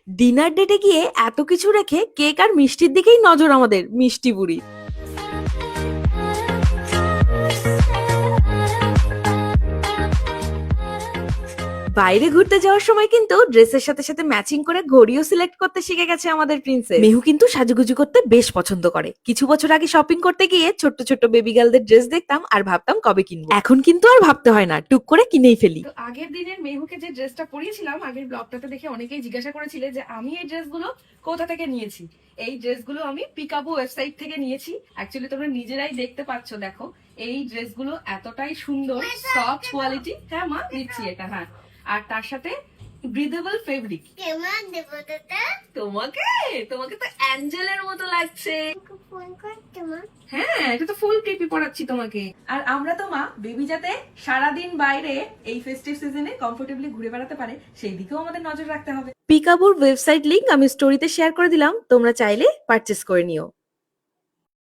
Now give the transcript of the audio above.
Dinner ডেটে গিয়ে এত কিছু রেখে কেক আর মিষ্টির দিকেই নজর আমাদের, মিষ্টি বুড়ি। বাইরে ঘুরতে যাওয়ার সময় কিন্তু ড্রেসের সাথে সাথে ম্যাচিং করে ঘড়িও সিলেক্ট করতে শিখে গেছে আমাদের প্রিন্সেস। মেহু কিন্তু সাজুগুজু করতে বেশ পছন্দ করে। কিছু বছর আগে শপিং করতে গিয়ে ছোট্ট ছোট্ট বেবি গার্লদের ড্রেস দেখতাম আর ভাবতাম কবে কিনবো। এখন কিন্তু আর ভাবতে হয় না, টুক করে কিনেই ফেলি। তো আগের দিনের মেহুকে যে ড্রেসটা পরিয়েছিলাম আগের ব্লগটাতে দেখে অনেকেই জিজ্ঞাসা করেছিলে যে আমি এই ড্রেসগুলো কোথা থেকে নিয়েছি। এই ড্রেসগুলো আমি পিকাবু ওয়েবসাইট থেকে নিয়েছি। অ্যাকচুয়ালি তোমরা নিজেরাই দেখতে পাচ্ছ, দেখো এই ড্রেসগুলো এতটাই সুন্দর, সফট কোয়ালিটি। হ্যাঁ মা, দিচ্ছি এটা। হ্যাঁ, আর তার সাথে ব্রিদেবল ফেব্রিক। তোমাকে তোমাকে তো অ্যাঞ্জেলের মতো লাগছে। হ্যাঁ, এটা তো ফুল ক্রিপি পড়াচ্ছি তোমাকে। আর আমরা তো মা, বেবি যাতে সারাদিন বাইরে এই ফেস্টিভ সিজনে কমফোর্টেবলি ঘুরে বেড়াতে পারে সেই দিকেও আমাদের নজর রাখতে হবে। পিকাবুর ওয়েবসাইট লিংক আমি স্টোরিতে শেয়ার করে দিলাম, তোমরা চাইলে পারচেস করে নিও।